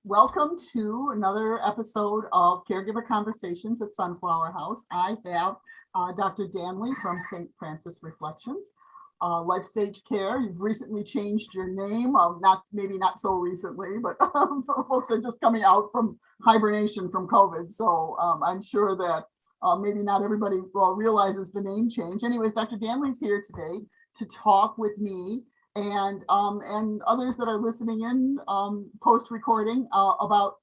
welcome to another episode of Caregiver Conversations at Sunflower House. I have Dr. Danley from St. Francis Reflections, Life Stage Care. You've recently changed your name, maybe not so recently, but folks are just coming out from hibernation from COVID. So I'm sure that maybe not everybody realizes the name change. Anyways, Dr. Danley's here today to talk with me and others that are listening in post-recording about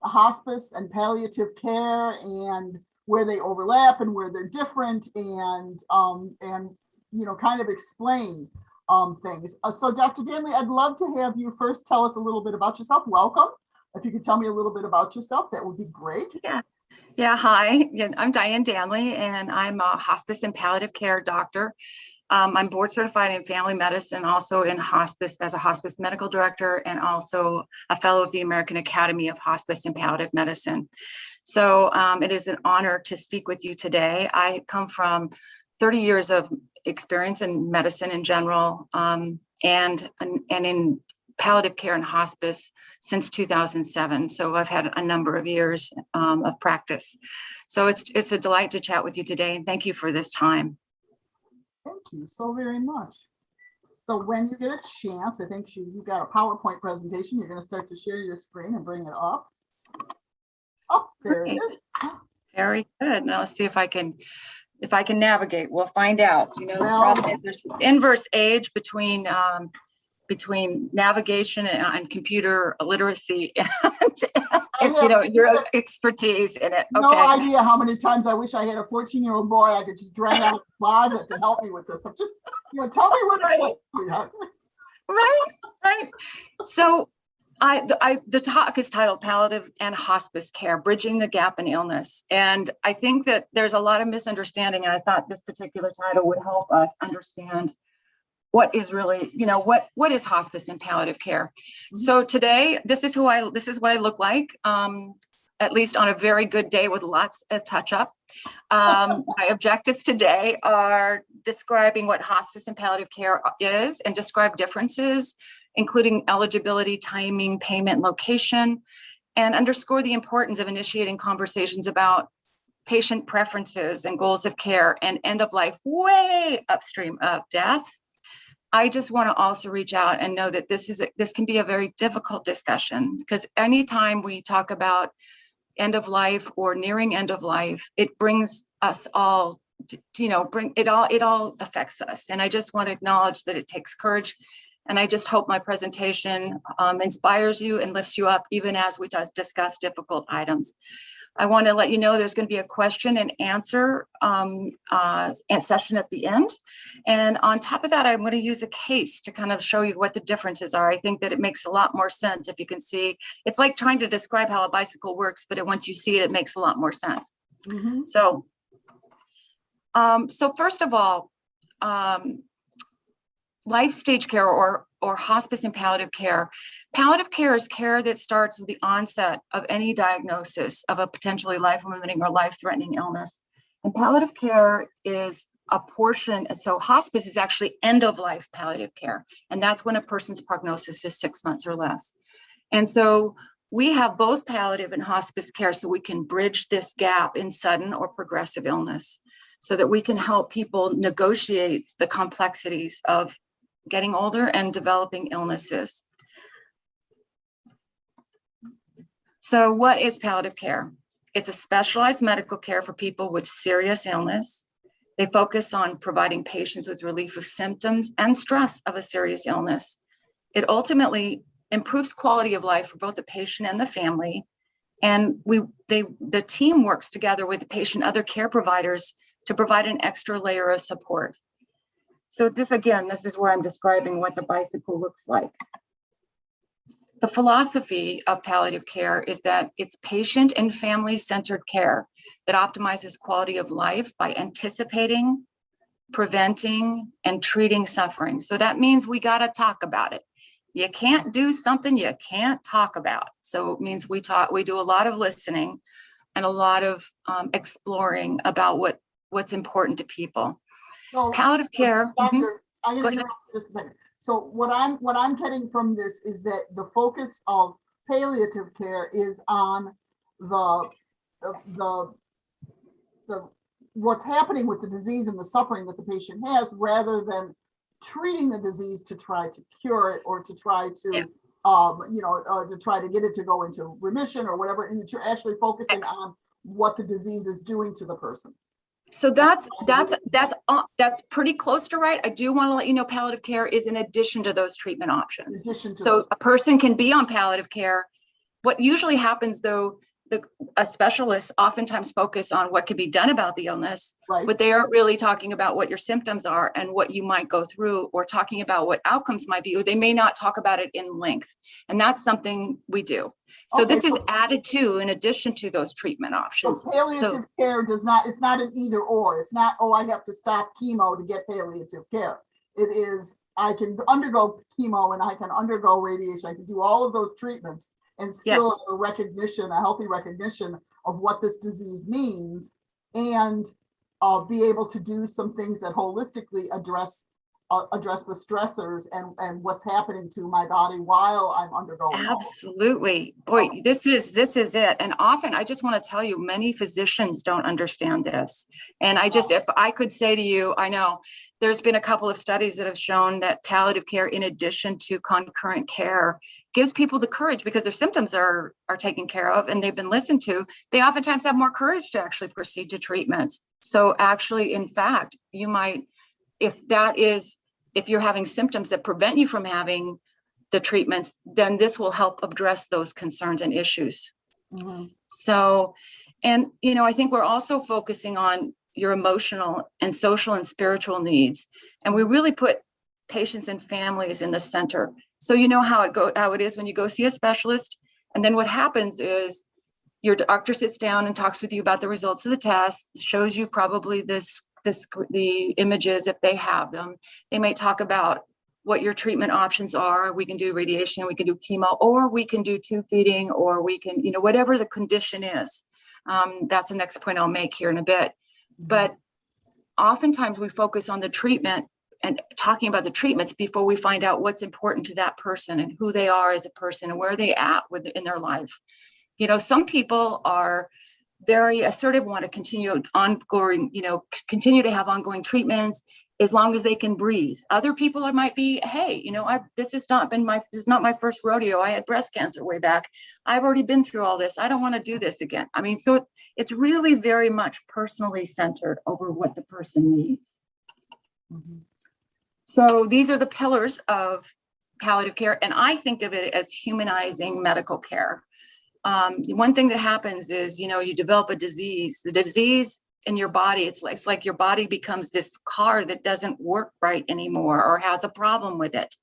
hospice and palliative care and where they overlap and where they're different and kind of explain things. So Dr. Danley, I'd love to have you first tell us a little bit about yourself. Welcome. If you could tell me a little bit about yourself, that would be great. Yeah. Hi, I'm Diane Danley, and I'm a hospice and palliative care doctor. I'm board certified in family medicine, also in hospice as a hospice medical director, and also a fellow of the American Academy of Hospice and Palliative Medicine. So it is an honor to speak with you today. I come from 30 years of experience in medicine in general, and in palliative care and hospice since 2007. So I've had a number of years of practice. So it's a delight to chat with you today, and thank you for this time. Thank you so very much. So when you get a chance, I think you've got a PowerPoint presentation. You're going to start to share your screen and bring it up. Oh, there it is. Very good. Now let's see if I can navigate. We'll find out. The problem is there's inverse age between navigation and computer literacy and your expertise in it. No idea how many times I wish I had a 14-year-old boy I could just drag out of the closet to help me with this. I'm just, tell me what to do. Right. So the talk is titled Palliative and Hospice Care, Bridging the Gap in Illness. And I think that there's a lot of misunderstanding, and I thought this particular title would help us understand what is really, what is hospice and palliative care. Mm-hmm. So today, this is what I look like, at least on a very good day with lots of touch-up. My objectives today are describing what hospice and palliative care is and describe differences, including eligibility, timing, payment, location, and underscore the importance of initiating conversations about patient preferences and goals of care and end of life way upstream of death. I just want to also reach out and know that this can be a very difficult discussion, because anytime we talk about end of life or nearing end of life, it brings us all, it all affects us. And I just want to acknowledge that it takes courage. And I just hope my presentation inspires you and lifts you up, even as we discuss difficult items. I want to let you know there's going to be a question and answer session at the end. And on top of that, I'm going to use a case to kind of show you what the differences are. I think that it makes a lot more sense if you can see. It's like trying to describe how a bicycle works, but once you see it, it makes a lot more sense. Mm-hmm. So first of all, life stage care or hospice and palliative care. Palliative care is care that starts with the onset of any diagnosis of a potentially life-limiting or life-threatening illness. And palliative care is a portion, so hospice is actually end-of-life palliative care. And that's when a person's prognosis is 6 months or less. And so we have both palliative and hospice care so we can bridge this gap in sudden or progressive illness, so that we can help people negotiate the complexities of getting older and developing illnesses. So what is palliative care? It's a specialized medical care for people with serious illness. They focus on providing patients with relief of symptoms and stress of a serious illness. It ultimately improves quality of life for both the patient and the family. And the team works together with the patient, other care providers to provide an extra layer of support. So this is where I'm describing what the bicycle looks like. The philosophy of palliative care is that it's patient and family-centered care that optimizes quality of life by anticipating, preventing, and treating suffering. So that means we got to talk about it. You can't do something you can't talk about. So it means we do a lot of listening and a lot of exploring about what's important to people. So, palliative care. Doctor, I'm going to interrupt just a second. So what I'm getting from this is that the focus of palliative care is on the the the what's happening with the disease and the suffering that the patient has, rather than treating the disease to try to cure it or to try to to try to get it to go into remission or whatever, and you're actually focusing on what the disease is doing to the person. So that's pretty close to right. I do want to let you know palliative care is in addition to those treatment options. So a person can be on palliative care. What usually happens though, a specialist oftentimes focus on what can be done about the illness, right, but they aren't really talking about what your symptoms are and what you might go through, or talking about what outcomes might be, or they may not talk about it in length. And that's something we do. So this is added to, in addition to those treatment options. So palliative care does not, it's not an either or. It's not, oh, I have to stop chemo to get palliative care. It is, I can undergo chemo and I can undergo radiation. I can do all of those treatments and still have a recognition, a healthy recognition of what this disease means, and be able to do some things that holistically address the stressors and what's happening to my body while I'm undergoing. Absolutely. Boy, this is it. And often I just want to tell you, many physicians don't understand this. And if I could say to you, I know there's been a couple of studies that have shown that palliative care, in addition to concurrent care, gives people the courage, because their symptoms are taken care of and they've been listened to. They oftentimes have more courage to actually proceed to treatments. So actually, in fact, you might, if you're having symptoms that prevent you from having the treatments, then this will help address those concerns and issues. Mm-hmm. So, and, I think we're also focusing on your emotional and social and spiritual needs. And we really put patients and families in the center. So you know how it is when you go see a specialist, and then what happens is your doctor sits down and talks with you about the results of the test, shows you probably the images if they have them. They may talk about what your treatment options are. We can do radiation, we can do chemo, or we can do tube feeding, or we can, whatever the condition is. That's the next point I'll make here in a bit. But oftentimes we focus on the treatment and talking about the treatments before we find out what's important to that person and who they are as a person and where they at in their life. Some people are very assertive, want to continue to have ongoing treatments as long as they can breathe. Other people might be, hey, this is not my first rodeo. I had breast cancer way back. I've already been through all this. I don't want to do this again. So it's really very much personally centered over what the person needs. Mm-hmm. So these are the pillars of palliative care, and I think of it as humanizing medical care. One thing that happens is, you develop a disease. The disease in your body, it's like your body becomes this car that doesn't work right anymore or has a problem with it.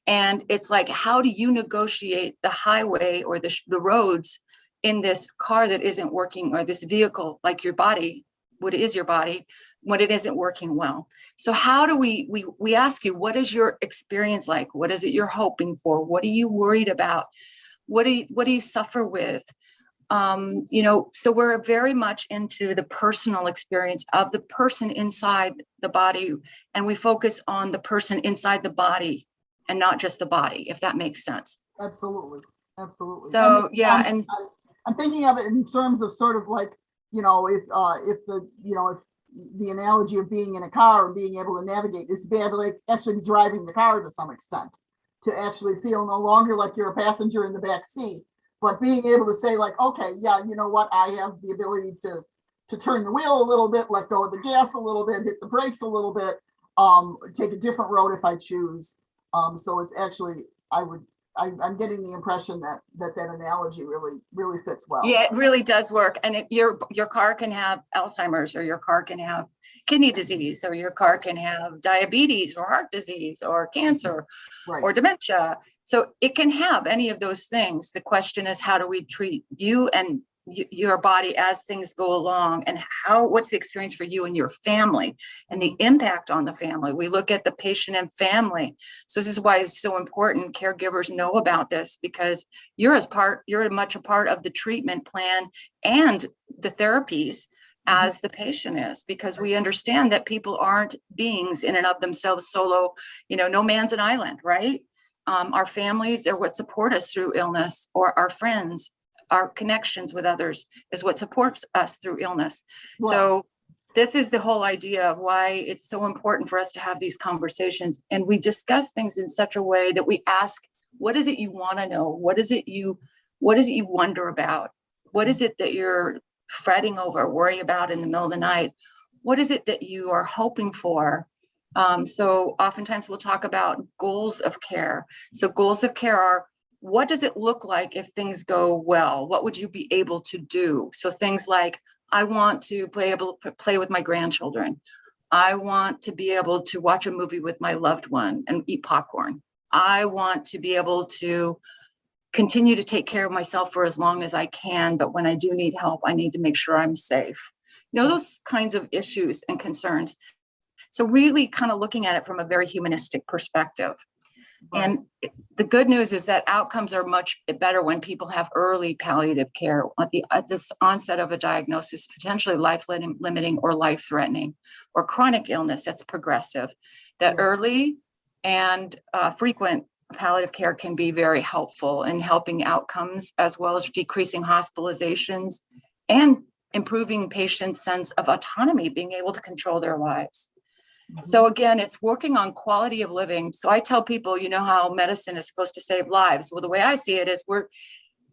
And it's like, how do you negotiate the highway or the roads in this car that isn't working, or this vehicle, like your body, what is your body, when it isn't working well? So how do we ask you, what is your experience like? What is it you're hoping for? What are you worried about? What do you suffer with? So we're very much into the personal experience of the person inside the body, and we focus on the person inside the body and not just the body, if that makes sense. Absolutely. So I'm thinking of it in terms of sort of like, if the analogy of being in a car and being able to navigate is to be able to actually be driving the car to some extent, to actually feel no longer like you're a passenger in the back seat, but being able to say like, okay, yeah, you know what, I have the ability to turn the wheel a little bit, let go of the gas a little bit, hit the brakes a little bit, take a different road if I choose. So it's actually, I'm getting the impression that analogy really fits well. Yeah, it really does work. And your car can have Alzheimer's, or your car can have kidney disease, or your car can have diabetes or heart disease or cancer, right, or dementia. So it can have any of those things. The question is, how do we treat you and your body as things go along, and what's the experience for you and your family and the impact on the family? We look at the patient and family. So this is why it's so important caregivers know about this, because you're much a part of the treatment plan and the therapies as the patient is, because we understand that people aren't beings in and of themselves solo, no man's an island, right? our families are what support us through illness, or our friends, our connections with others is what supports us through illness. Wow. So this is the whole idea of why it's so important for us to have these conversations. And we discuss things in such a way that we ask, what is it you want to know? What is it you wonder about? What is it that you're fretting over, worry about in the middle of the night? What is it that you are hoping for? So oftentimes we'll talk about goals of care. So goals of care are, what does it look like if things go well? What would you be able to do? So things like, I want to play with my grandchildren. I want to be able to watch a movie with my loved one and eat popcorn. I want to be able to continue to take care of myself for as long as I can, but when I do need help, I need to make sure I'm safe. Those kinds of issues and concerns. So really kind of looking at it from a very humanistic perspective. Right. And the good news is that outcomes are much better when people have early palliative care at this onset of a diagnosis, potentially life-limiting or life-threatening, or chronic illness that's progressive. That early and frequent palliative care can be very helpful in helping outcomes, as well as decreasing hospitalizations and improving patients' sense of autonomy, being able to control their lives. So again, it's working on quality of living. So I tell people, you know how medicine is supposed to save lives. Well, the way I see it is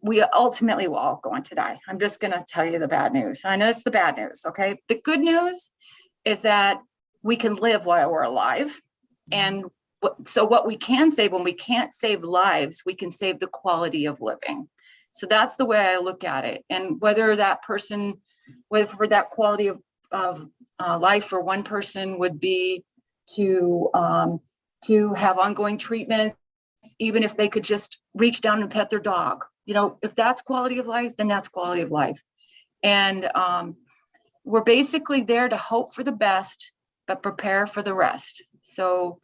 we ultimately will all go on to die. I'm just going to tell you the bad news. I know it's the bad news. Okay. The good news is that we can live while we're alive. And so what we can save, when we can't save lives, we can save the quality of living. So that's the way I look at it. And whether that person, for that quality of life for one person would be to have ongoing treatment, even if they could just reach down and pet their dog. If that's quality of life, then that's quality of life. And we're basically there to hope for the best, but prepare for the rest. So,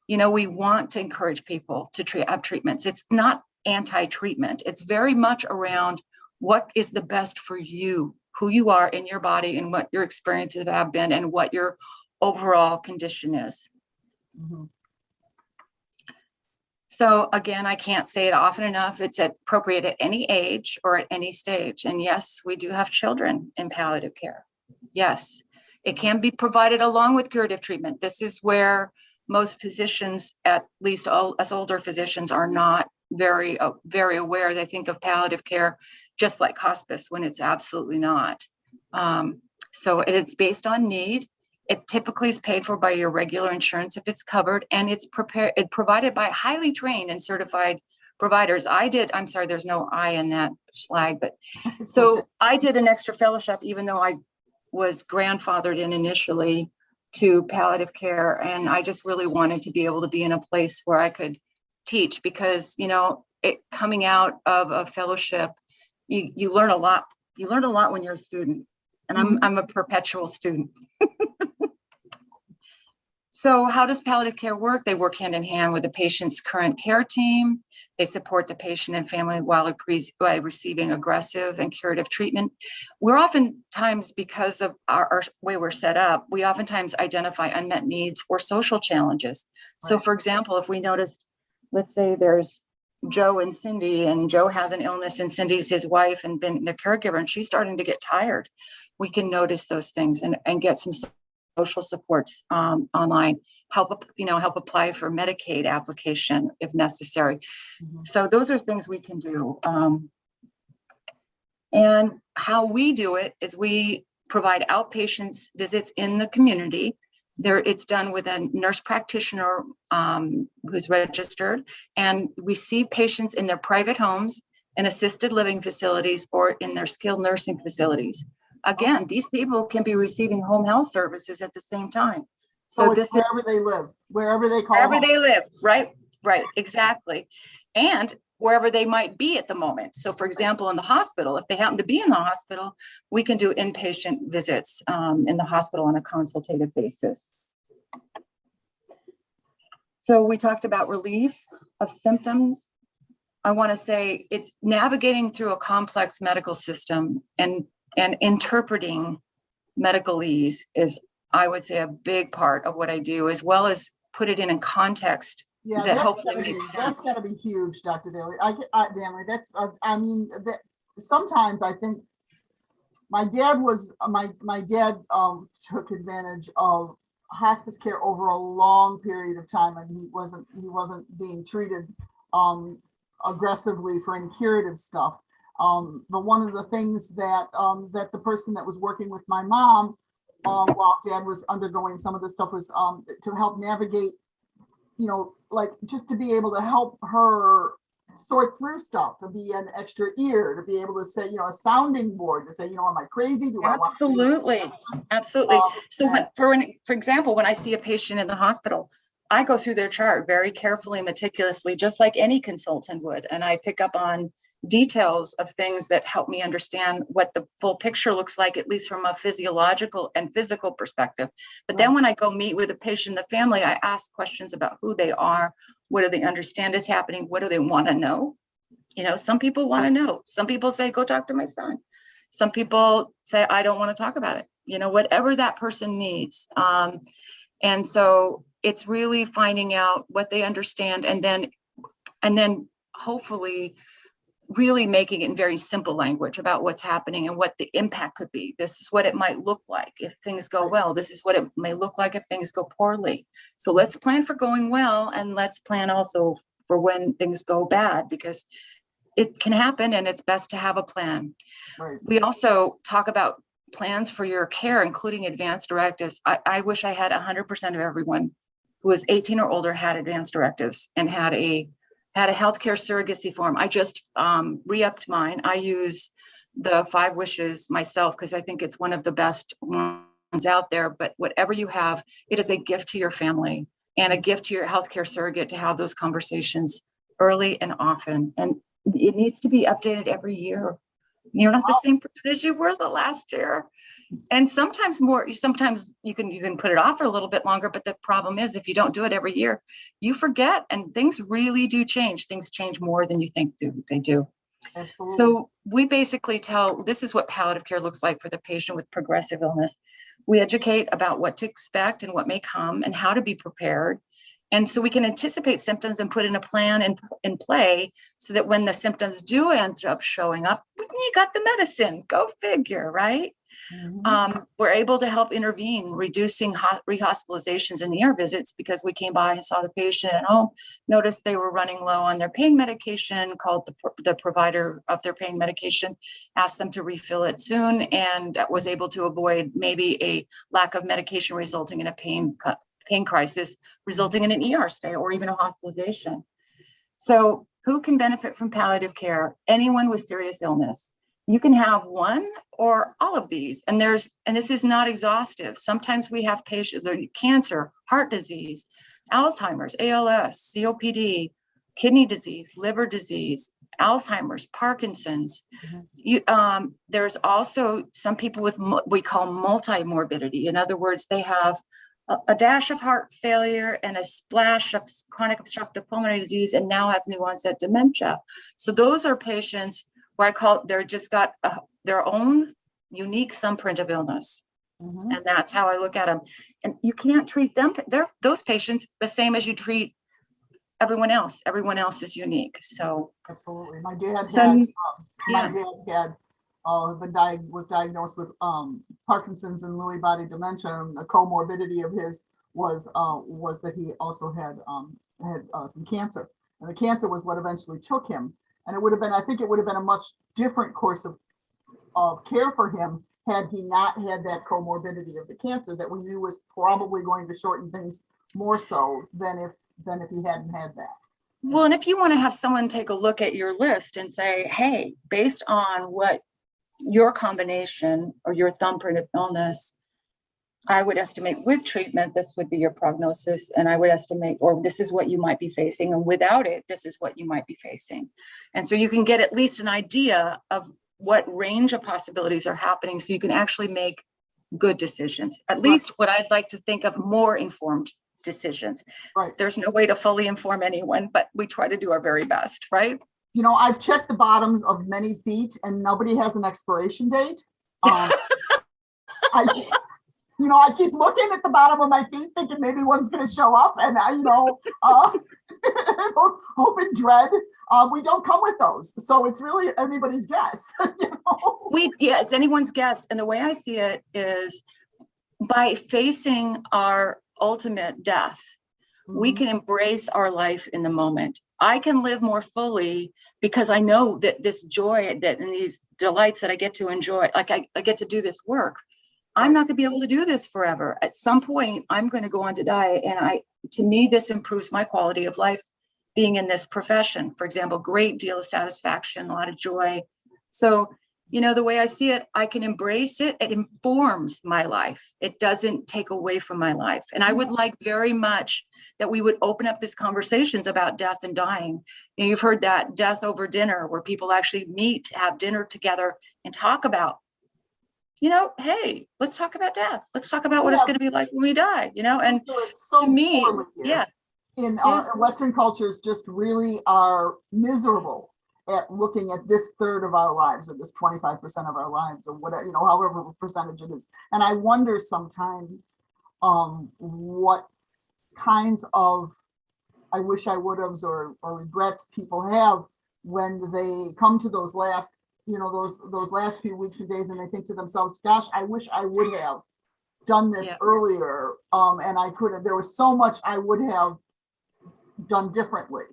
we want to encourage people to have treatments. It's not anti-treatment. It's very much around what is the best for you, who you are in your body, and what your experiences have been, and what your overall condition is. Mhm. So again, I can't say it often enough. It's appropriate at any age or at any stage. And yes, we do have children in palliative care. Yes, it can be provided along with curative treatment. This is where most physicians, at least us older physicians, are not very aware. They think of palliative care just like hospice, when it's absolutely not. So it's based on need. It typically is paid for by your regular insurance if it's covered, and it's provided by highly trained and certified providers. I'm sorry, there's no I in that slide, but so I did an extra fellowship, even though I was grandfathered in initially to palliative care, and I just really wanted to be able to be in a place where I could teach, because coming out of a fellowship, you learn a lot. You learn a lot when you're a student, and I'm a perpetual student. So how does palliative care work? They work hand in hand with the patient's current care team. They support the patient and family while receiving aggressive and curative treatment. We're oftentimes, because of our way we're set up, we oftentimes identify unmet needs or social challenges. So for example, if we noticed, let's say there's Joe and Cindy, and Joe has an illness and Cindy's his wife and been the caregiver, and she's starting to get tired. We can notice those things and get some social supports online, help apply for Medicaid application if necessary. So those are things we can do. And how we do it is we provide outpatients visits in the community. It's done with a nurse practitioner who's registered, and we see patients in their private homes, in assisted living facilities, or in their skilled nursing facilities. Again, these people can be receiving home health services at the same time. So it's wherever they live, wherever they call wherever home. they live, right, exactly. And wherever they might be at the moment. So for example, in the hospital, if they happen to be in the hospital, we can do inpatient visits in the hospital on a consultative basis. So we talked about relief of symptoms. I want to say navigating through a complex medical system and interpreting medicalese is, I would say, a big part of what I do, as well as put it in context Yeah, that that's hopefully gotta be, makes that's sense. gotta be huge, Dr. Daly. Daly, that's, I mean, that, sometimes I think my dad was, my dad took advantage of hospice care over a long period of time, and he wasn't being treated um, aggressively for any curative stuff. But one of the things that that the person that was working with my mom while dad was undergoing some of this stuff was to help navigate, like just to be able to help her sort through stuff, to be an extra ear, to be able to say, a sounding board, to say, am I crazy? Do I want to do Absolutely, this? absolutely. So And for example, when I see a patient in the hospital, I go through their chart very carefully, meticulously, just like any consultant would, and I pick up on details of things that help me understand what the full picture looks like, at least from a physiological and physical perspective. But then right, when I go meet with a patient, the family, I ask questions about who they are, what do they understand is happening, what do they want to know. Some people want to know. Some people say, go talk to my son. Some people say, I don't want to talk about it. Whatever that person needs. And so it's really finding out what they understand, and then hopefully really making it in very simple language about what's happening and what the impact could be. This is what it might look like if things go right. well. This is what it may look like if things go poorly. So let's plan for going well, and let's plan also for when things go bad, because it can happen and it's best to have a plan. Right. We also talk about plans for your care, including advanced directives. I wish I had 100% of everyone who was 18 or older had advanced directives and had a healthcare surrogacy form. I just re-upped mine. I use the 5 wishes myself because I think it's one of the best ones out there. But whatever you have, it is a gift to your family and a gift to your healthcare surrogate to have those conversations early and often. And it needs to be updated every year. You're not the same person as you were the last year. And sometimes you can put it off for a little bit longer, but the problem is if you don't do it every year, you forget, and things really do change. Things change more than you think they do. Absolutely. So we basically this is what palliative care looks like for the patient with progressive illness. We educate about what to expect and what may come and how to be prepared. And so we can anticipate symptoms and put in a plan in play so that when the symptoms do end up showing up, you got the medicine. Go figure, right? We're able to help intervene, reducing rehospitalizations and ER visits, because we came by and saw the patient at home, noticed they were running low on their pain medication, called the provider of their pain medication, asked them to refill it soon, and was able to avoid maybe a lack of medication resulting in a pain crisis, resulting in an ER stay or even a hospitalization. So who can benefit from palliative care? Anyone with serious illness. You can have one or all of these, and this is not exhaustive. Sometimes we have patients with cancer, heart disease, Alzheimer's, ALS, COPD, kidney disease, liver disease, Alzheimer's, Parkinson's. There's also some people with we call multimorbidity. In other words, they have a dash of heart failure and a splash of chronic obstructive pulmonary disease, and now have new onset dementia. So those are patients where they're just got their own unique thumbprint of illness. And that's how I look at them. And you can't treat them, those patients, the same as you treat everyone else. Everyone else is unique. So absolutely. My dad was diagnosed with Parkinson's and Lewy body dementia. And a comorbidity of his was that he also had some cancer, and the cancer was what eventually took him. And I think it would have been a much different course of care for him had he not had that comorbidity of the cancer that we knew was probably going to shorten things more so than if he hadn't had that. Well, and if you want to have someone take a look at your list and say, hey, based on what your combination or your thumbprint of illness, I would estimate with treatment, this would be your prognosis, and I would estimate, or this is what you might be facing, and without it, this is what you might be facing. And so you can get at least an idea of what range of possibilities are happening, so you can actually make good decisions, at least what I'd like to think of more informed decisions. Right. There's no way to fully inform anyone, but we try to do our very best, right? I've checked the bottoms of many feet and nobody has an expiration date. I keep looking at the bottom of my feet thinking maybe one's going to show up, and hope and dread. We don't come with those. So it's really anybody's guess. It's anyone's guess. And the way I see it is by facing our ultimate death, we can embrace our life in the moment. I can live more fully because I know that this joy that and these delights that I get to enjoy, like I get to do this work. I'm not going to be able to do this forever. At some point, I'm going to go on to die. And to me, this improves my quality of life being in this profession. For example, great deal of satisfaction, a lot of joy. So, the way I see it, I can embrace it. It informs my life. It doesn't take away from my life. And I would like very much that we would open up these conversations about death and dying. You've heard that death over dinner, where people actually meet, have dinner together and talk about, hey, let's talk about death. Let's talk about what it's going to be like when we die, and so it's so to me, in Western cultures just really are miserable at looking at this third of our lives, or this 25% of our lives, or whatever, however percentage it is. And I wonder sometimes what kinds of I wish I would have or regrets people have when they come to those last, those last few weeks and days, and they think to themselves, gosh, I wish I would have done this earlier. And I could have, there was so much I would have done differently.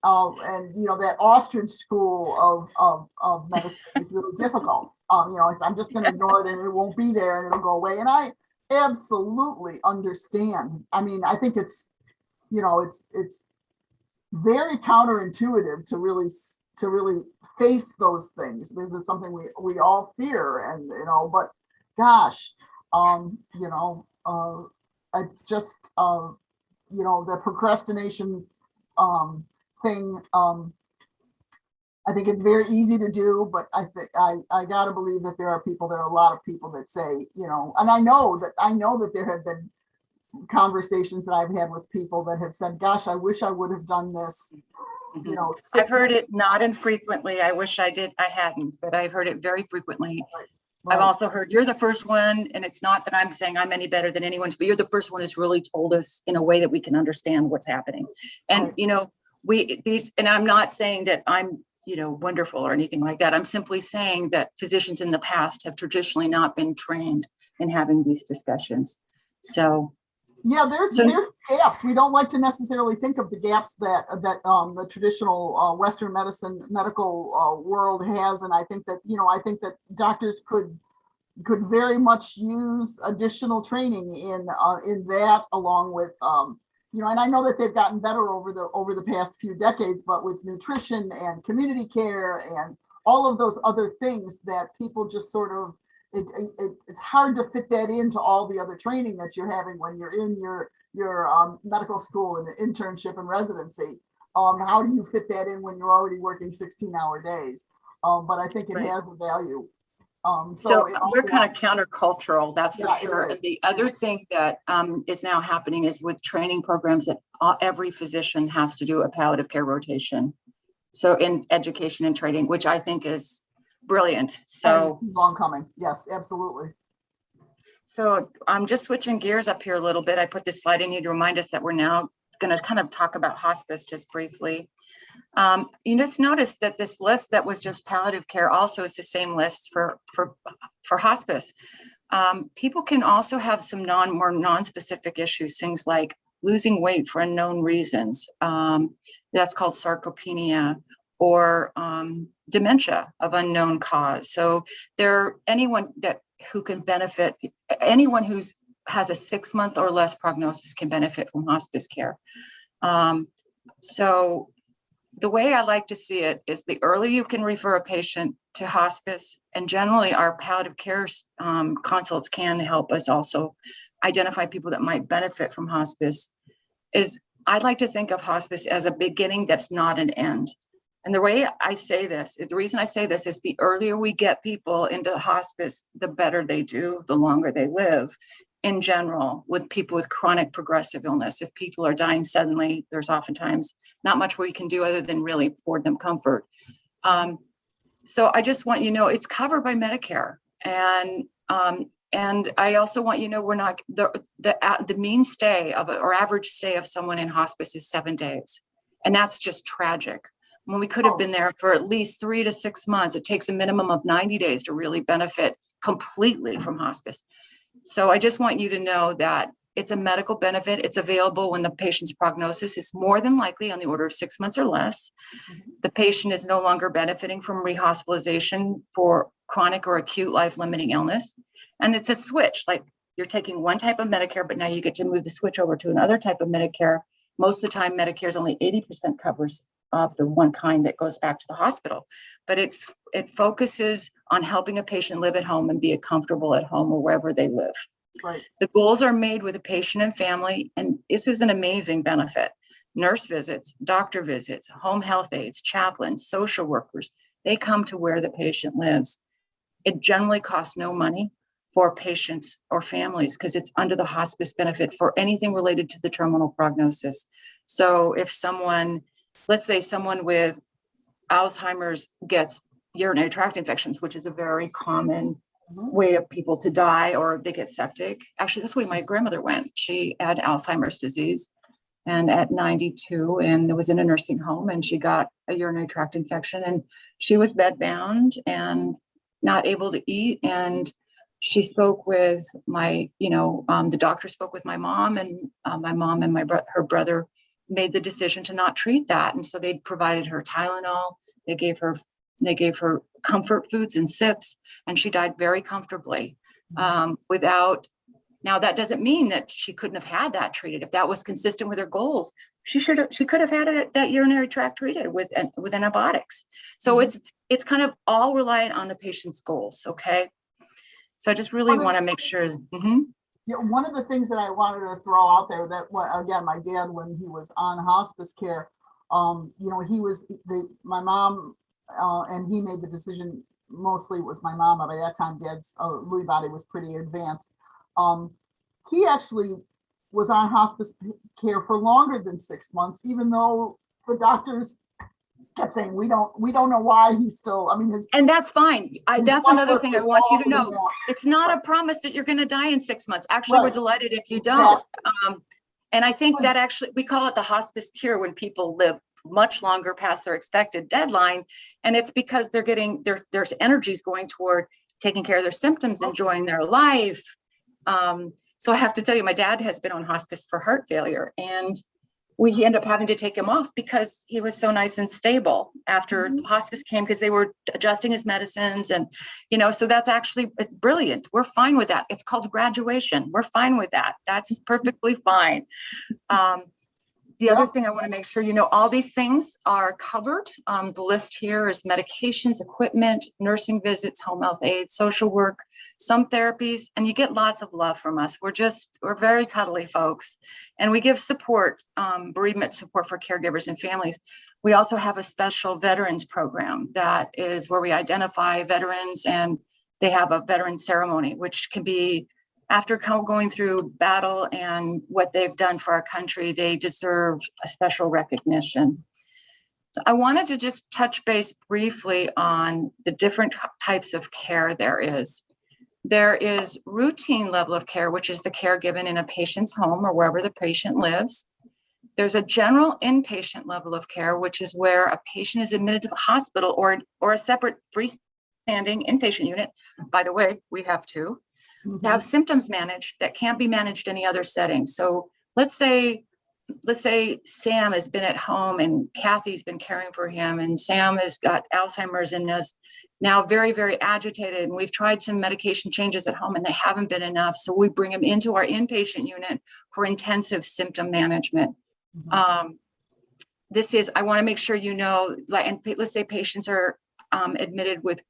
And that Austrian school of medicine is really difficult. I'm just going to ignore it and it won't be there and it'll go away. And I absolutely understand. I mean, I think it's very counterintuitive to really face those things, because it's something we all fear, and but gosh, I just the procrastination thing, I think it's very easy to do, but I gotta believe that there are a lot of people that say, and I know that there have been conversations that I've had with people that have said, gosh, I wish I would have done this. I've heard it not infrequently. I wish I hadn't, but I've heard it very frequently. Right. I've also heard you're the first one, and it's not that I'm saying I'm any better than anyone, but you're the first one who's really told us in a way that we can understand what's happening. And and I'm not saying that I'm wonderful or anything like that. I'm simply saying that physicians in the past have traditionally not been trained in having these discussions. So there's gaps. We don't like to necessarily think of the gaps that the traditional Western medical world has, and I think that doctors could very much use additional training in that, along with and I know that they've gotten better over the past few decades, but with nutrition and community care and all of those other things that people just sort of. It's hard to fit that into all the other training that you're having when you're in your medical school and internship and residency. How do you fit that in when you're already working 16-hour days? But I think it has a value. So we're kind of countercultural, that's for sure. And the other thing that is now happening is with training programs that every physician has to do a palliative care rotation. So in education and training, which I think is brilliant. So long coming. Yes, absolutely. So I'm just switching gears up here a little bit. I put this slide in you to remind us that we're now going to kind of talk about hospice just briefly. You just noticed that this list that was just palliative care also is the same list for hospice. People can also have some more non-specific issues, things like losing weight for unknown reasons. That's called sarcopenia, or dementia of unknown cause. So anyone who can benefit, anyone who has a 6-month or less prognosis can benefit from hospice care. So the way I like to see it is the earlier you can refer a patient to hospice, and generally our palliative care consults can help us also identify people that might benefit from hospice, is I'd like to think of hospice as a beginning that's not an end. And the way I say this is, the reason I say this is the earlier we get people into hospice, the better they do, the longer they live in general, with people with chronic progressive illness. If people are dying suddenly, there's oftentimes not much we can do other than really afford them comfort. So I just want it's covered by Medicare. And I also want we're not, the mean stay or average stay of someone in hospice is 7 days. And that's just tragic. When we could have been there for at least 3 to 6 months, it takes a minimum of 90 days to really benefit completely from hospice. So I just want you to know that it's a medical benefit. It's available when the patient's prognosis is more than likely on the order of 6 months or less. The patient is no longer benefiting from rehospitalization for chronic or acute life-limiting illness. And it's a switch, like you're taking one type of Medicare, but now you get to move the switch over to another type of Medicare. Most of the time, Medicare is only 80% covers of the one kind that goes back to the hospital. But it focuses on helping a patient live at home and be comfortable at home or wherever they live. Right. The goals are made with the patient and family, and this is an amazing benefit. Nurse visits, doctor visits, home health aides, chaplains, social workers, they come to where the patient lives. It generally costs no money for patients or families because it's under the hospice benefit for anything related to the terminal prognosis. So if someone, let's say someone with Alzheimer's gets urinary tract infections, which is a very common way of people to die, or they get septic. Actually, that's the way my grandmother went. She had Alzheimer's disease and at 92 and was in a nursing home, and she got a urinary tract infection and she was bedbound and not able to eat. And she spoke with the doctor spoke with my mom, and my mom and her brother made the decision to not treat that. And so they provided her Tylenol. They gave her comfort foods and sips, and she died very comfortably now that doesn't mean that she couldn't have had that treated. If that was consistent with her goals, she could have had that urinary tract treated with antibiotics. So it's kind of all reliant on the patient's goals. Okay. So I just really want to make sure. Yeah, one of the things that I wanted to throw out there that, again, my dad, when he was on hospice care, my mom, and he made the decision, mostly it was my mom, but by that time, Dad's Lewy body was pretty advanced. He actually was on hospice care for longer than 6 months, even though the doctors kept saying, we don't know why he's still, and that's fine. That's another thing I want you to know. It's not a promise that you're going to die in 6 months. Actually, we're delighted if you don't. And I think that actually, we call it the hospice cure when people live much longer past their expected deadline. And it's because they're getting there's energies going toward taking care of their symptoms, enjoying their life. So I have to tell you, my dad has been on hospice for heart failure, and we ended up having to take him off because he was so nice and stable after hospice came, because they were adjusting his medicines. And, so that's actually, it's brilliant. We're fine with that. It's called graduation. We're fine with that. That's perfectly fine. The other thing I want to make sure all these things are covered. The list here is medications, equipment, nursing visits, home health aid, social work, some therapies, and you get lots of love from us. We're very cuddly folks, and we give support, bereavement support for caregivers and families. We also have a special veterans program that is where we identify veterans, and they have a veteran ceremony, which can be after going through battle and what they've done for our country. They deserve a special recognition. So I wanted to just touch base briefly on the different types of care there is. There is routine level of care, which is the care given in a patient's home or wherever the patient lives. There's a general inpatient level of care, which is where a patient is admitted to the hospital or a separate freestanding inpatient unit. By the way, we have two. To have symptoms managed that can't be managed any other setting. So let's say Sam has been at home and Kathy's been caring for him, and Sam has got Alzheimer's and is now very, very agitated. And we've tried some medication changes at home and they haven't been enough. So we bring him into our inpatient unit for intensive symptom management. I want to make sure and let's say patients are admitted with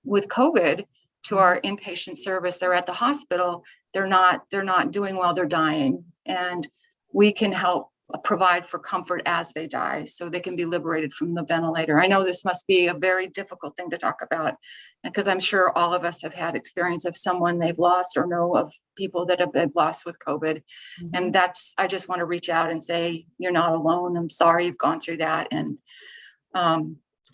COVID to our inpatient service. They're at the hospital. They're not doing well. They're dying, and we can help provide for comfort as they die, so they can be liberated from the ventilator. I know this must be a very difficult thing to talk about, because I'm sure all of us have had experience of someone they've lost or know of people that have been lost with COVID, and I just want to reach out and say you're not alone. I'm sorry you've gone through that, and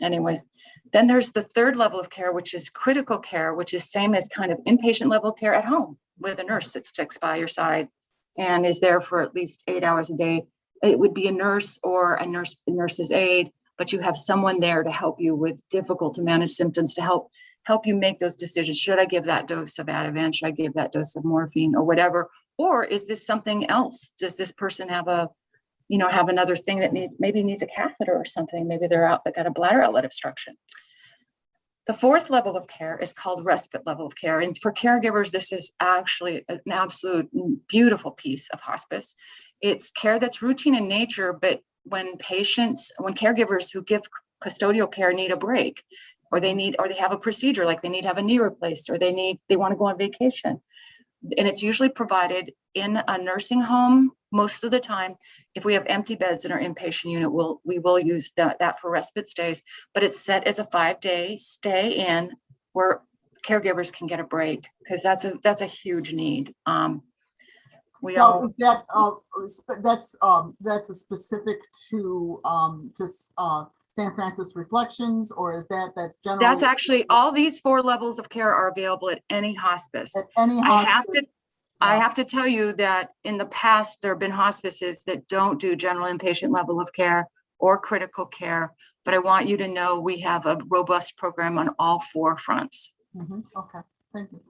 anyways. Then there's the third level of care, which is critical care, which is same as kind of inpatient level care at home with a nurse that sticks by your side and is there for at least 8 hours a day. it would be a nurse or a nurse's aide, but you have someone there to help you with difficult to manage symptoms, to help you make those decisions. Should I give that dose of Ativan? Should I give that dose of morphine or whatever? Or is this something else? Does this person have have another thing that needs a catheter or something? Maybe they got a bladder outlet obstruction. The fourth level of care is called respite level of care. And for caregivers, this is actually an absolute beautiful piece of hospice. It's care that's routine in nature, but when caregivers who give custodial care need a break, or they have a procedure, like they need to have a knee replaced, or they want to go on vacation. And it's usually provided in a nursing home most of the time. If we have empty beds in our inpatient unit, we will use that for respite stays, but it's set as a 5-day stay in where caregivers can get a break, because that's a huge need. That's a specific to St. Francis Reflections, or is that's generally? That's actually, all these 4 levels of care are available at any hospice. At any hospice. I have to tell you that in the past, there have been hospices that don't do general inpatient level of care or critical care, but I want you to know we have a robust program on all 4 fronts. Mm-hmm. Okay, thank you.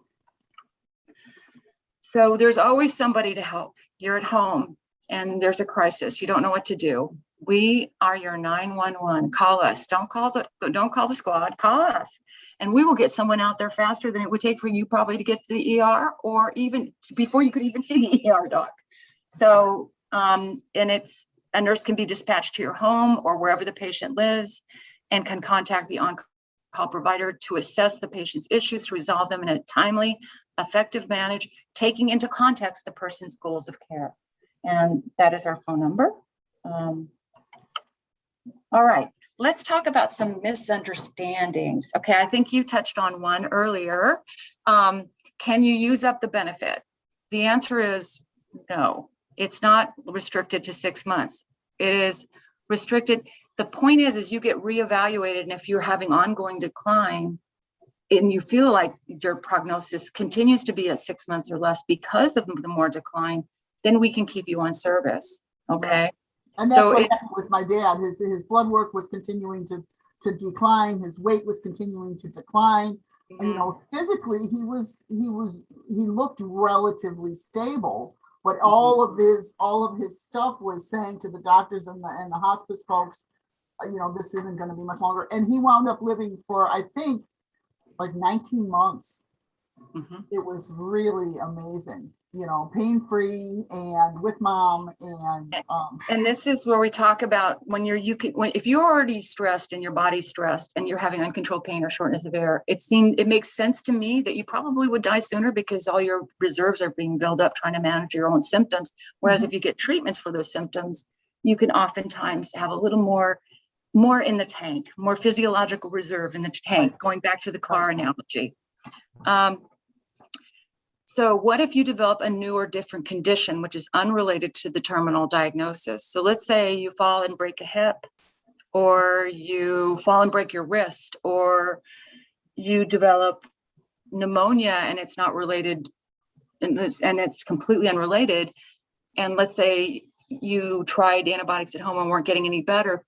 So there's always somebody to help. You're at home and there's a crisis. You don't know what to do. We are your 911. Call us. Don't call the squad. Call us, and we will get someone out there faster than it would take for you probably to get to the ER, or even before you could even see the ER doc. So, and a nurse can be dispatched to your home or wherever the patient lives, and can contact the on-call provider to assess the patient's issues, to resolve them in a timely, effective manner, taking into context the person's goals of care. And that is our phone number. All right, let's talk about some misunderstandings. Okay, I think you touched on one earlier. Can you use up the benefit? The answer is no. It's not restricted to 6 months. It is restricted. The point is you get reevaluated, and if you're having ongoing decline and you feel like your prognosis continues to be at 6 months or less because of the more decline, then we can keep you on service. Okay. And that's what happened with my dad. His blood work was continuing to decline. His weight was continuing to decline. Mm-hmm. And, physically he looked relatively stable, but mm-hmm. all of his stuff was saying to the doctors and the hospice folks, this isn't going to be much longer. And he wound up living for, I think, like 19 months. Mm-hmm. It was really amazing. Pain-free and with mom, and this is where we talk about if you're already stressed and your body's stressed and you're having uncontrolled pain or shortness of air, it makes sense to me that you probably would die sooner because all your reserves are being built up trying to manage your own symptoms. Whereas mm-hmm. if you get treatments for those symptoms, you can oftentimes have a little more in the tank, more physiological reserve in the tank, going back to the car analogy. So what if you develop a new or different condition, which is unrelated to the terminal diagnosis? So let's say you fall and break a hip, or you fall and break your wrist, or you develop pneumonia and it's not related, and it's completely unrelated. And let's say you tried antibiotics at home and weren't getting any better.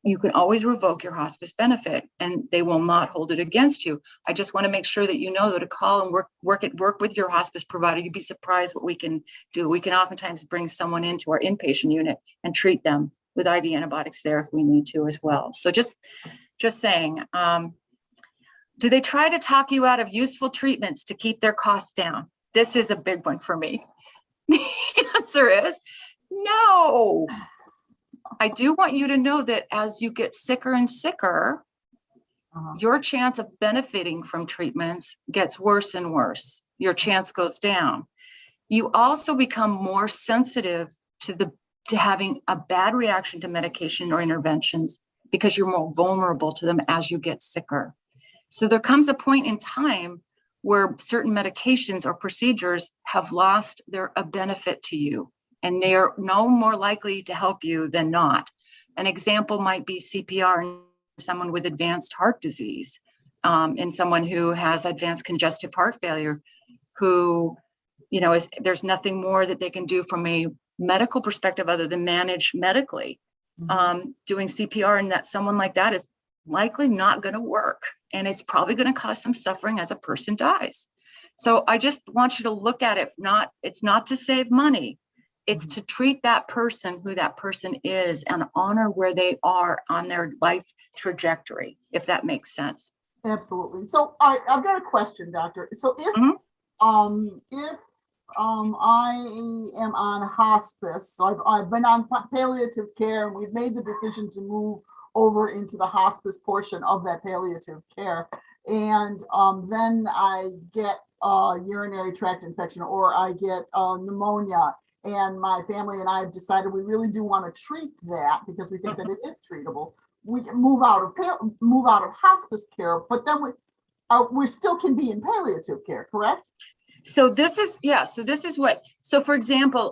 You can always revoke your hospice benefit and they will not hold it against you. I just want to make sure that you know that to call and work with your hospice provider. You'd be surprised what we can do. We can oftentimes bring someone into our inpatient unit and treat them with IV antibiotics there if we need to as well. So just saying, do they try to talk you out of useful treatments to keep their costs down? This is a big one for me. The answer is no. I do want you to know that as you get sicker and sicker, your chance of benefiting from treatments gets worse and worse. Your chance goes down. You also become more sensitive to having a bad reaction to medication or interventions because you're more vulnerable to them as you get sicker. So there comes a point in time where certain medications or procedures have lost a benefit to you, and they are no more likely to help you than not. An example might be CPR in someone with advanced heart disease, in someone who has advanced congestive heart failure, who, there's nothing more that they can do from a medical perspective other than manage medically. Doing CPR and that someone like that is likely not going to work. And it's probably going to cause some suffering as a person dies. So I just want you to look at it. It's not to save money. It's to treat that person who that person is and honor where they are on their life trajectory, if that makes sense. Absolutely. So I've got a question, doctor. So if I am on hospice, so I've been on palliative care, and we've made the decision to move over into the hospice portion of that palliative care, and then I get a urinary tract infection, or I get pneumonia, and my family and I have decided we really do want to treat that because we think that it is treatable. We can move out of hospice care, but then we still can be in palliative care, correct? So this is what, so for example,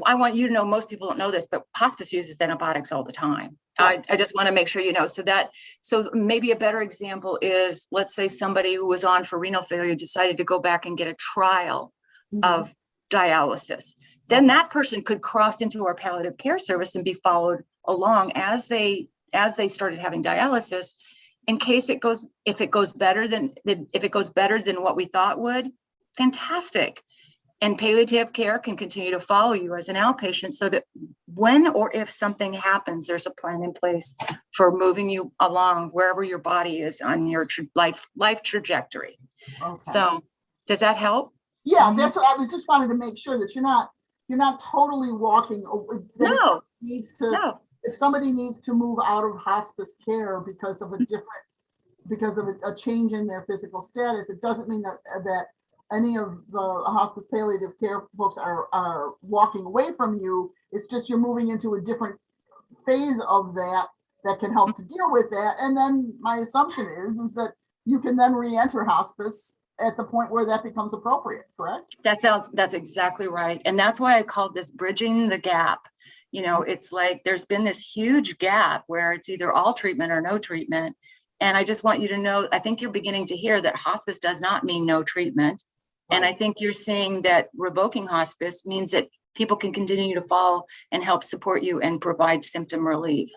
I want you to know, most people don't know this, but hospice uses antibiotics all the time. I just want to make sure you know, so maybe a better example is, let's say somebody who was on for renal failure decided to go back and get a trial of dialysis. Then that person could cross into our palliative care service and be followed along as they started having dialysis, in case if it goes better than what we thought would, fantastic. And palliative care can continue to follow you as an outpatient, so that when or if something happens, there's a plan in place for moving you along wherever your body is on your life trajectory. Okay. So does that help? Yeah, that's what I was just wanted to make sure that you're not totally walking. No. If somebody needs to move out of hospice care because of a change in their physical status, it doesn't mean that any of the hospice palliative care folks are walking away from you. It's just you're moving into a different phase of that can help to deal with that. And then my assumption is that you can then re-enter hospice at the point where that becomes appropriate, correct? That's exactly right. And that's why I called this bridging the gap. You know, it's like there's been this huge gap where it's either all treatment or no treatment. And I just want you to know, I think you're beginning to hear that hospice does not mean no treatment. Right. And I think you're seeing that revoking hospice means that people can continue to follow and help support you and provide symptom relief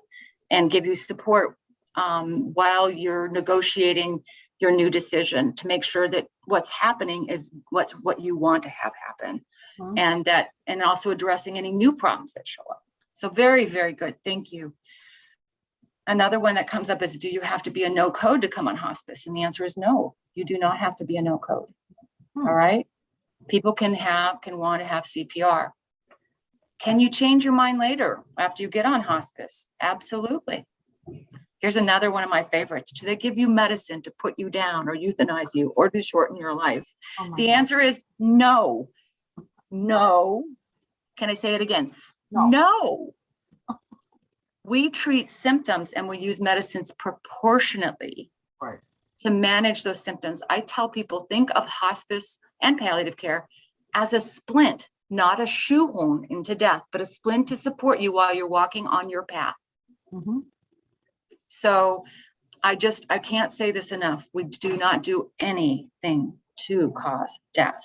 and give you support while you're negotiating your new decision to make sure that what's happening is what you want to have happen. And also addressing any new problems that show up. So very, very good. Thank you. Another one that comes up is, do you have to be a no code to come on hospice? And the answer is no, you do not have to be a no code. All right. People can want to have CPR. Can you change your mind later after you get on hospice? Absolutely. Here's another one of my favorites. Do they give you medicine to put you down or euthanize you or to shorten your life? The answer is no. No. Can I say it again? No. We treat symptoms and we use medicines proportionately to manage those symptoms. I tell people, think of hospice and palliative care as a splint, not a shoehorn into death, but a splint to support you while you're walking on your path. So I can't say this enough. We do not do anything to cause death.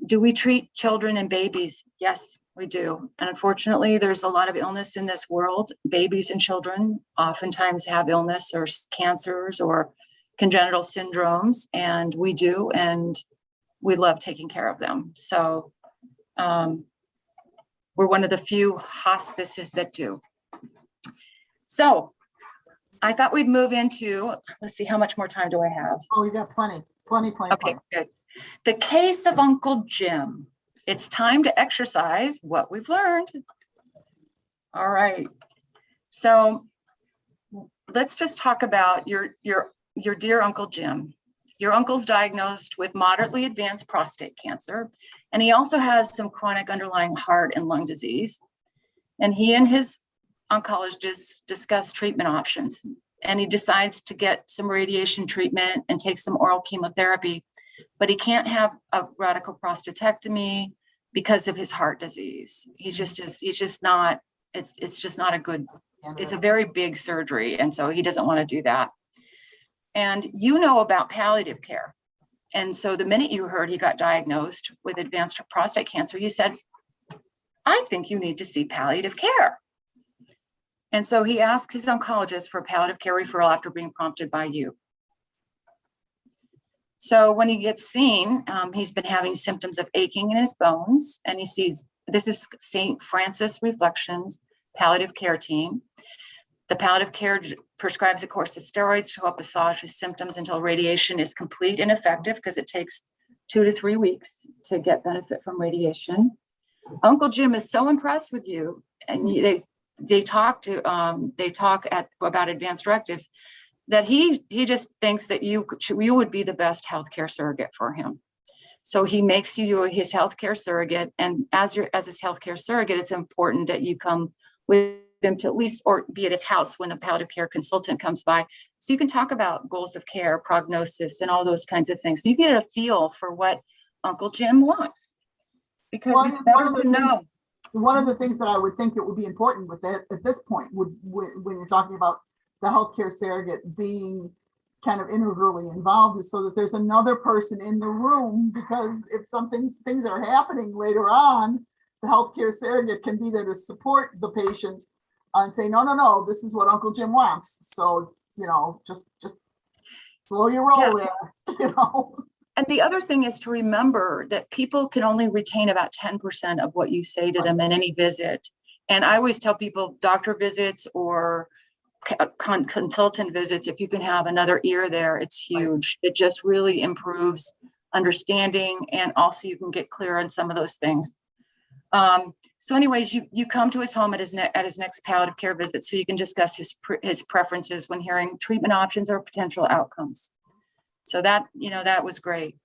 Do we treat children and babies? Yes, we do. And unfortunately, there's a lot of illness in this world. Babies and children oftentimes have illness or cancers or congenital syndromes, and we do, and we love taking care of them. So we're one of the few hospices that do. So I thought we'd move into, let's see, how much more time do I have? Oh, you got plenty. Okay, good. The case of Uncle Jim. It's time to exercise what we've learned. All right. So let's just talk about your dear Uncle Jim. Your uncle's diagnosed with moderately advanced prostate cancer, and he also has some chronic underlying heart and lung disease. And he and his oncologist discuss treatment options, and he decides to get some radiation treatment and take some oral chemotherapy, but he can't have a radical prostatectomy because of his heart disease. It's just not a good, it's a very big surgery. And so he doesn't want to do that. And you know about palliative care. And so the minute you heard he got diagnosed with advanced prostate cancer, you said, I think you need to see palliative care. And so he asked his oncologist for palliative care referral after being prompted by you. So when he gets seen, he's been having symptoms of aching in his bones, and he sees, this is St. Francis Reflections palliative care team. The palliative care prescribes a course of steroids to help massage his symptoms until radiation is complete and effective, because it takes 2 to 3 weeks to get benefit from radiation. Uncle Jim is so impressed with you, and they talk about advanced directives, that he just thinks that you would be the best healthcare surrogate for him. So he makes you his healthcare surrogate, and as his healthcare surrogate, it's important that you come with them to at least, or be at his house when the palliative care consultant comes by, so you can talk about goals of care, prognosis, and all those kinds of things. So you get a feel for what Uncle Jim wants, because it's better to know. One of the things that I would think it would be important with it at this point would, when you're talking about the healthcare surrogate being kind of integrally involved, is so that there's another person in the room, because if things are happening later on, the healthcare surrogate can be there to support the patient and say, no, this is what Uncle Jim wants. So, just slow your roll there, And the other thing is to remember that people can only retain about 10% of what you say to them in any visit. And I always tell people, doctor visits or consultant visits, if you can have another ear there, it's huge. It just really improves understanding, and also you can get clear on some of those things. So anyways, you come to his home at his next palliative care visit, so you can discuss his preferences when hearing treatment options or potential outcomes. So that was great.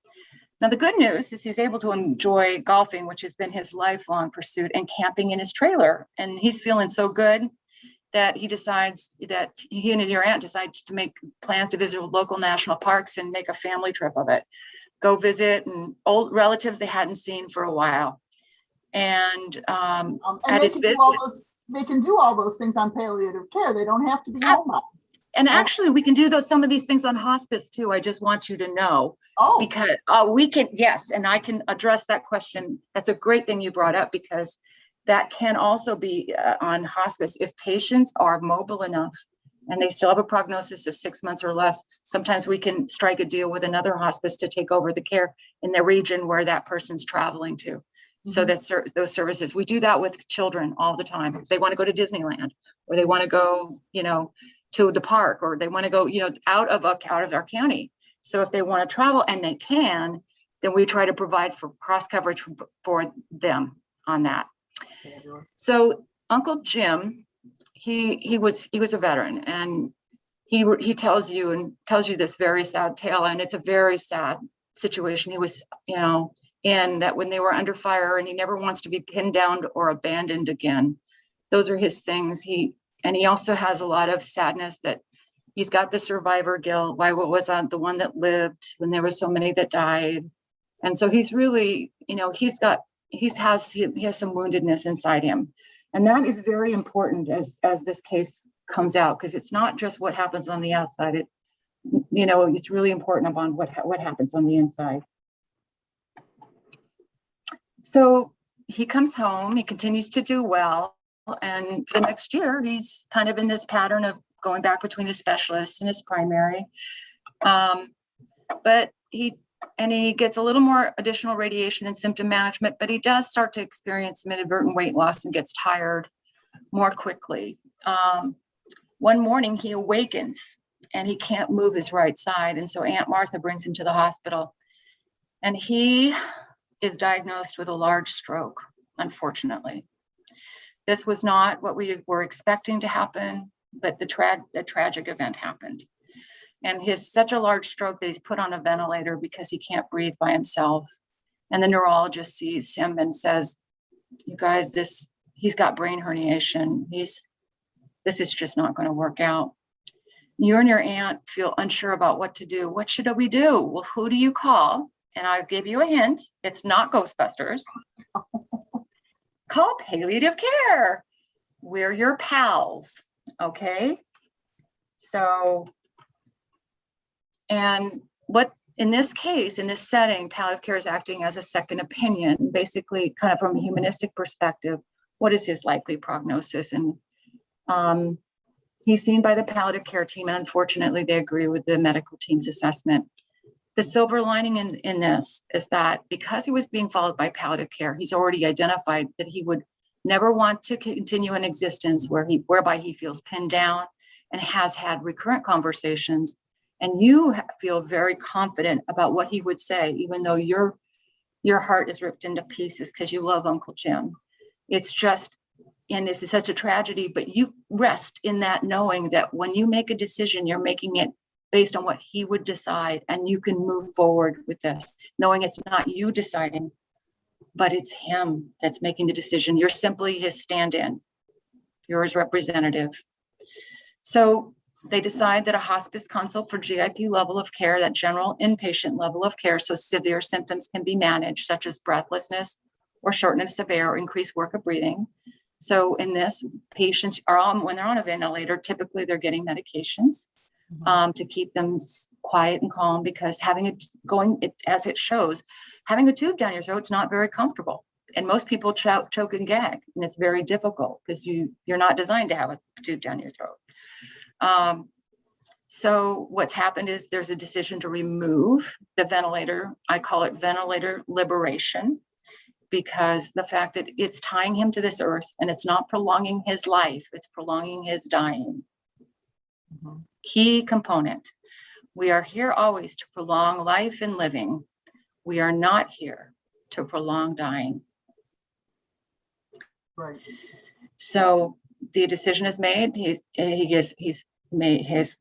Now, the good news is he's able to enjoy golfing, which has been his lifelong pursuit, and camping in his trailer. And he's feeling so good that he and your aunt decide to make plans to visit local national parks and make a family trip of it. Go visit old relatives they hadn't seen for a while. And at his visit, they can do all those things on palliative care. They don't have to be home. And actually, we can do some of these things on hospice too. I just want you to know, because we can, yes, and I can address that question. That's a great thing you brought up, because that can also be on hospice. If patients are mobile enough and they still have a prognosis of 6 months or less, sometimes we can strike a deal with another hospice to take over the care in the region where that person's traveling to. So that's those services. We do that with children all the time. If they want to go to Disneyland, or they want to go, to the park, or they want to go, out of our county. So if they want to travel and they can, then we try to provide for cross coverage for them on that. So Uncle Jim, he was a veteran, and he tells you this very sad tale, and it's a very sad situation. He was, in that when they were under fire, and he never wants to be pinned down or abandoned again. Those are his things. He also has a lot of sadness that he's got the survivor guilt. Why was I the one that lived when there were so many that died? And so he's really, he has some woundedness inside him. And that is very important as this case comes out, because it's not just what happens on the outside. It's really important upon what happens on the inside. So he comes home, he continues to do well. And for the next year, he's kind of in this pattern of going back between his specialist and his primary. But he gets a little more additional radiation and symptom management, but he does start to experience some inadvertent weight loss and gets tired more quickly. One morning he awakens and he can't move his right side. And so Aunt Martha brings him to the hospital, and he is diagnosed with a large stroke, unfortunately. This was not what we were expecting to happen, but the tragic event happened. And he's such a large stroke that he's put on a ventilator because he can't breathe by himself. And the neurologist sees him and says, "You guys, he's got brain herniation. This is just not going to work out." You and your aunt feel unsure about what to do. What should we do? Well, who do you call? And I'll give you a hint. It's not Ghostbusters. Call Palliative Care. We're your pals. Okay. So, and what in this case, in this setting, palliative care is acting as a second opinion, basically kind of from a humanistic perspective. what is his likely prognosis? And he's seen by the palliative care team, and unfortunately, they agree with the medical team's assessment. The silver lining in this is that because he was being followed by palliative care, he's already identified that he would never want to continue an existence whereby he feels pinned down, and has had recurrent conversations. And you feel very confident about what he would say, even though your heart is ripped into pieces because you love Uncle Jim. It's just, and this is such a tragedy, but you rest in that knowing that when you make a decision, you're making it based on what he would decide, and you can move forward with this, knowing it's not you deciding, but it's him that's making the decision. You're simply his stand-in. You're his representative. So they decide that a hospice consult for GIP level of care, that general inpatient level of care, so severe symptoms can be managed, such as breathlessness or shortness of air or increased work of breathing. So in this, patients are on, when they're on a ventilator, typically they're getting medications to keep them quiet and calm, because having it going, as it shows, having a tube down your throat is not very comfortable. And most people choke and gag, and it's very difficult because you're not designed to have a tube down your throat. So what's happened is there's a decision to remove the ventilator. I call it Ventilator Liberation, because the fact that it's tying him to this earth and it's not prolonging his life, it's prolonging his dying. Key component. We are here always to prolong life and living. We are not here to prolong dying. Right. So the decision is made. He's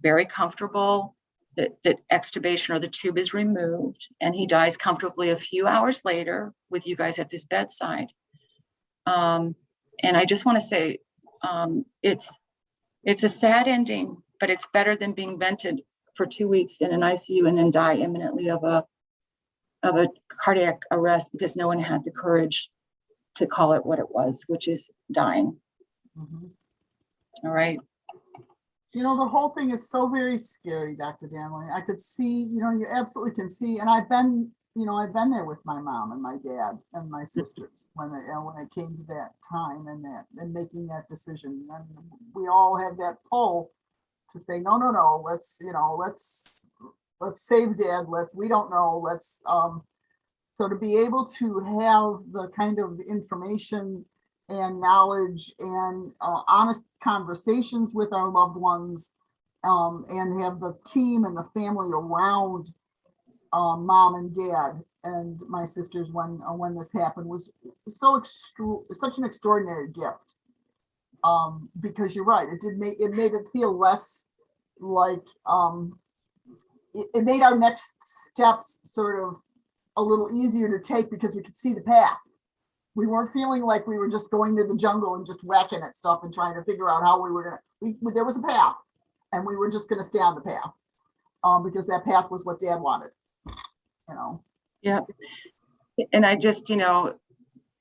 very comfortable that extubation or the tube is removed, and he dies comfortably a few hours later with you guys at his bedside. And I just want to say, it's a sad ending, but it's better than being vented for 2 weeks in an ICU and then die imminently of a cardiac arrest because no one had the courage to call it what it was, which is dying. All right. You know, the whole thing is so very scary, Dr. Danley. I could see, you absolutely can see, and I've been there with my mom and my dad and my sisters when it came to that time and making that decision. And we all have that pull to say, no, let's save Dad. We don't know. So to be able to have the kind of information and knowledge and honest conversations with our loved ones, and have the team and the family around mom and dad and my sisters when this happened was such an extraordinary gift. Because you're right, it made it feel less like it made our next steps sort of a little easier to take because we could see the path. We weren't feeling like we were just going to the jungle and just whacking at stuff and trying to figure out how we were there was a path, and we were just going to stay on the path, because that path was what Dad wanted, Yeah. And I just,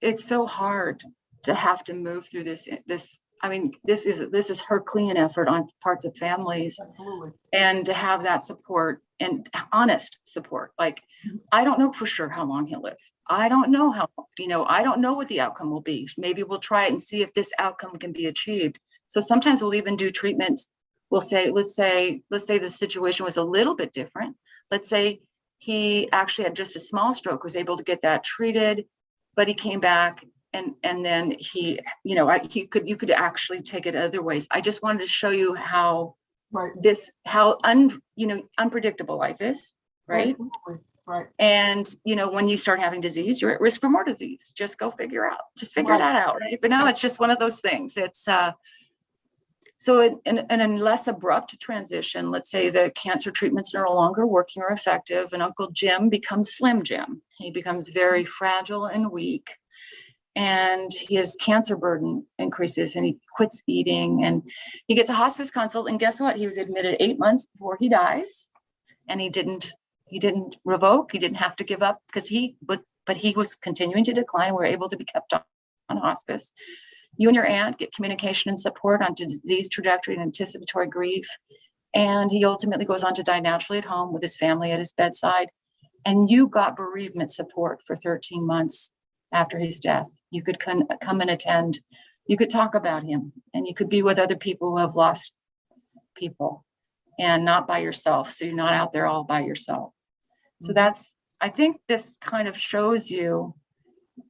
it's so hard to have to move through this. I mean, this is Herculean effort on parts of families. Absolutely. And to have that support and honest support. Like, I don't know for sure how long he'll live. I don't know I don't know what the outcome will be. Maybe we'll try it and see if this outcome can be achieved. So sometimes we'll even do treatments. We'll say, let's say the situation was a little bit different. Let's say he actually had just a small stroke, was able to get that treated, but he came back and then he, you could actually take it other ways. I just wanted to show you how unpredictable life is, right? Absolutely. Right. And, when you start having disease, you're at risk for more disease. Just figure that out, right? But no, it's just one of those things. It's, so in a less abrupt transition, let's say the cancer treatments are no longer working or effective, and Uncle Jim becomes Slim Jim. He becomes very fragile and weak, and his cancer burden increases, and he quits eating, and he gets a hospice consult. And guess what? He was admitted 8 months before he dies, and he didn't revoke. He didn't have to give up because he was continuing to decline. We were able to be kept on hospice. You and your aunt get communication and support on disease trajectory and anticipatory grief. And he ultimately goes on to die naturally at home with his family at his bedside. And you got bereavement support for 13 months after his death. You could come and attend you could talk about him, and you could be with other people who have lost people and not by yourself. So you're not out there all by yourself. So I think this kind of shows you,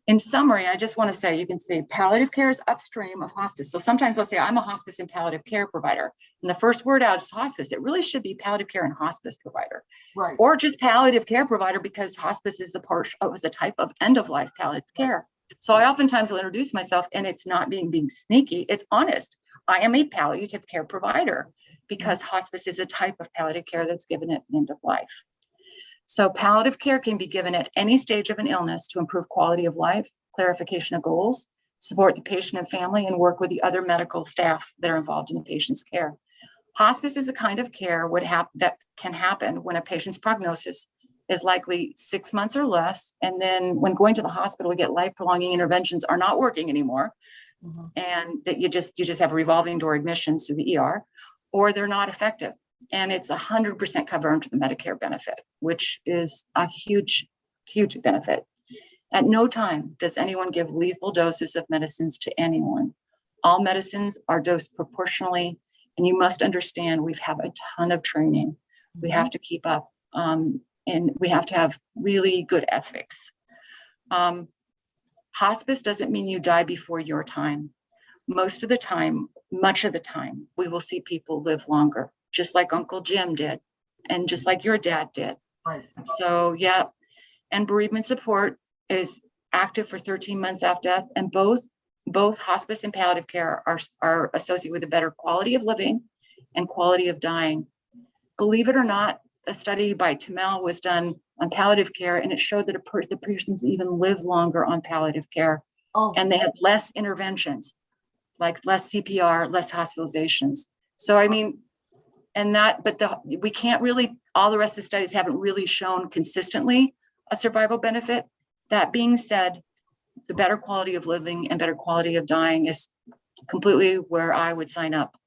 in summary, I just want to say, you can see palliative care is upstream of hospice. So sometimes I'll say I'm a hospice and palliative care provider. And the first word out is hospice. It really should be palliative care and hospice provider, Right. or just palliative care provider, because hospice is a type of end of life palliative care. So I oftentimes will introduce myself, and it's not being sneaky. It's honest. I am a palliative care provider, because hospice is a type of palliative care that's given at the end of life. So palliative care can be given at any stage of an illness to improve quality of life, clarification of goals, support the patient and family, and work with the other medical staff that are involved in the patient's care. Hospice is a kind of care that can happen when a patient's prognosis is likely 6 months or less. And then when going to the hospital to get life-prolonging interventions are not working anymore, and that you just have revolving door admissions to the ER, or they're not effective. And it's 100% covered under the Medicare benefit, which is a huge, huge benefit. At no time does anyone give lethal doses of medicines to anyone. All medicines are dosed proportionally, and you must understand we have a ton of training. We have to keep up, and we have to have really good ethics. Hospice doesn't mean you die before your time. Most of the time, much of the time, we will see people live longer, just like Uncle Jim did, and just like your dad did. Right. So, yeah. And bereavement support is active for 13 months after death. And both hospice and palliative care are associated with a better quality of living and quality of dying. Believe it or not, a study by Tamel was done on palliative care, and it showed that the persons even live longer on palliative care. And they had less interventions, like less CPR, less hospitalizations. So, I mean, we can't really, all the rest of the studies haven't really shown consistently a survival benefit. That being said, the better quality of living and better quality of dying is completely where I would sign up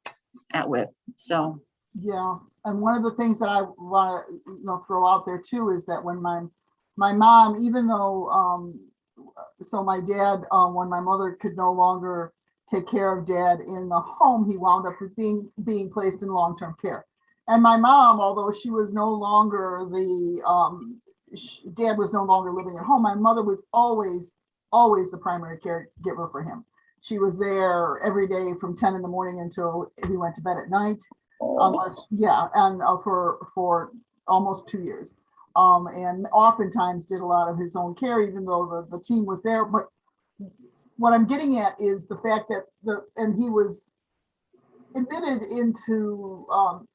with. So. Yeah. And one of the things that I want to throw out there too is that when my mom, even though so my dad, when my mother could no longer take care of dad in the home, he wound up with being placed in long-term care. And my mom, although she was no longer dad was no longer living at home, my mother was always the primary caregiver for him. She was there every day from 10 in the morning until he went to bed at night. For almost 2 years. And oftentimes did a lot of his own care, even though the team was there. But what I'm getting at is the fact that he was admitted into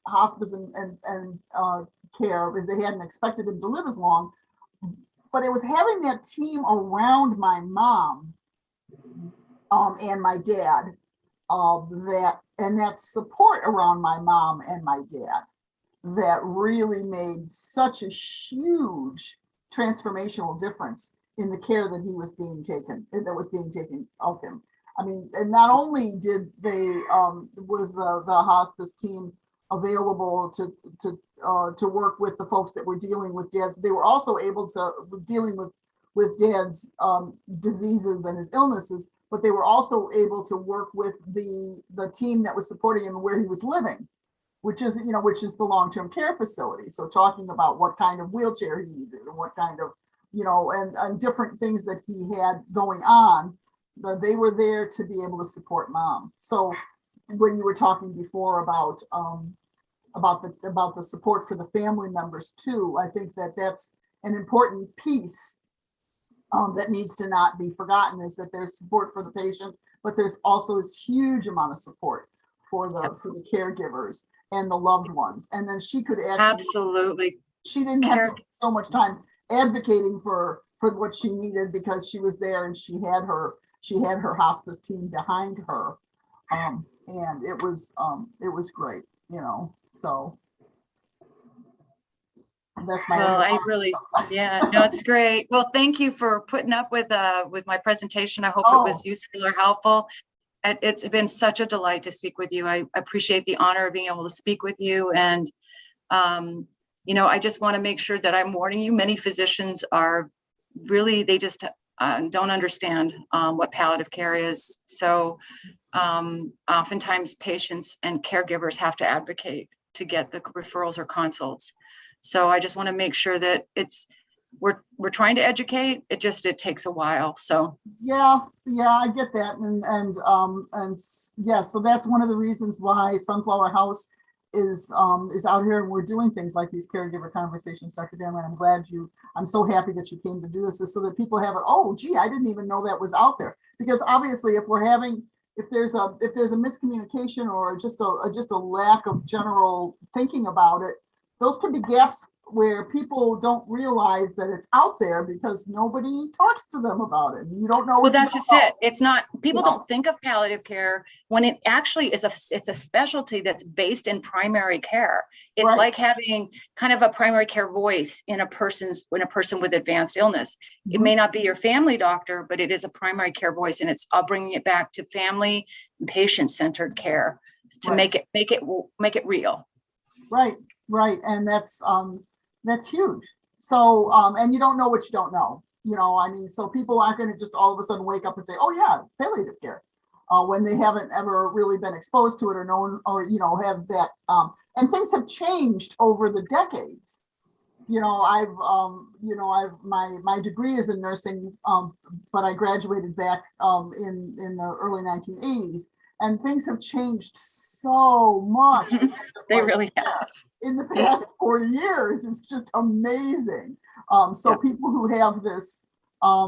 hospice and care. They hadn't expected him to live as long, but it was having that team around my mom and my dad that support around my mom and my dad that really made such a huge transformational difference in the care that was being taken of him. I mean, and not only did they was the hospice team available to work with the folks that were dealing with dad's, they were also able to dealing with dad's diseases and his illnesses, but they were also able to work with the team that was supporting him where he was living, which is the long-term care facility. So talking about what kind of wheelchair he needed and what kind of, and different things that he had going on, they were there to be able to support mom. So when you were talking before about the support for the family members too, I think that that's an important piece that needs to not be forgotten, is that there's support for the patient, but there's also this huge amount of support for the caregivers and the loved ones. And then she could absolutely, she didn't have to spend so much time advocating for what she needed, because she was there and she had her hospice team behind her. And it was great, so. That's my it's great. Well, thank you for putting up with my presentation. I hope it was useful or helpful. It's been such a delight to speak with you. I appreciate the honor of being able to speak with you. And, I just want to make sure that I'm warning you. Many physicians are really, they just don't understand what palliative care is. So oftentimes patients and caregivers have to advocate to get the referrals or consults. So I just want to make sure that we're trying to educate. It takes a while. So yeah, I get that, and yeah, so that's one of the reasons why Sunflower House is out here, and we're doing things like these caregiver conversations, Dr. Danley. I'm so happy that you came to do this, so that people have it. Oh, gee, I didn't even know that was out there. Because obviously, if there's a miscommunication or just a lack of general thinking about it, those can be gaps where people don't realize that it's out there because nobody talks to them about it. You don't know. Well, that's just it. It's not, people Yeah. don't think of palliative care when it actually is it's a specialty that's based in primary care. It's Right. like having kind of a primary care voice in a person with advanced illness. It Mhm. may not be your family doctor, but it is a primary care voice, and it's bringing it back to family and patient-centered care to Right. make it real. Right. And that's huge. So, and you don't know what you don't know, I mean, so people aren't going to just all of a sudden wake up and say, oh yeah, palliative care, when they haven't ever really been exposed to it or known, or, have that, and things have changed over the decades. My degree is in nursing, but I graduated back, in the early 1980s, and things have changed so much. They really have. In the past 40 years. It's just amazing. So people who have this, I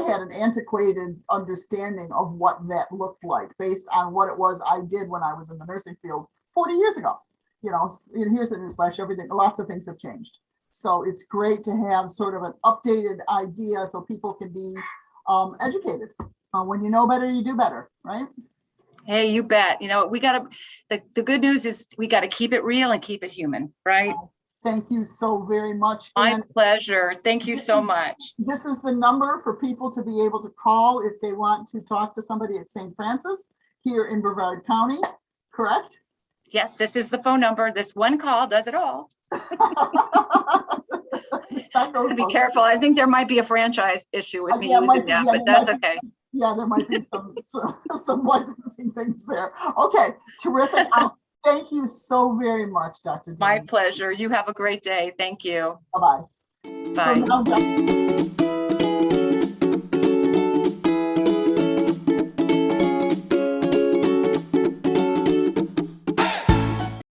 had an antiquated understanding of what that looked like based on what it was I did when I was in the nursing field 40 years ago. And here's a newsflash, lots of things have changed. So it's great to have sort of an updated idea so people can be educated. When you know better, you do better, right? Hey, you bet. The good news is we got to keep it real and keep it human, right? Thank you so very much. My pleasure. Thank you so much. This is the number for people to be able to call if they want to talk to somebody at St. Francis here in Brevard County, correct? Yes, this is the phone number. This one call does it all. Be careful. I think there might be a franchise issue with me using that, but that's okay. Yeah, there might be some licensing things there. Okay, terrific. Thank you so very much, Dr. My pleasure. You have a great day. Thank you. Bye-bye. Bye. So now,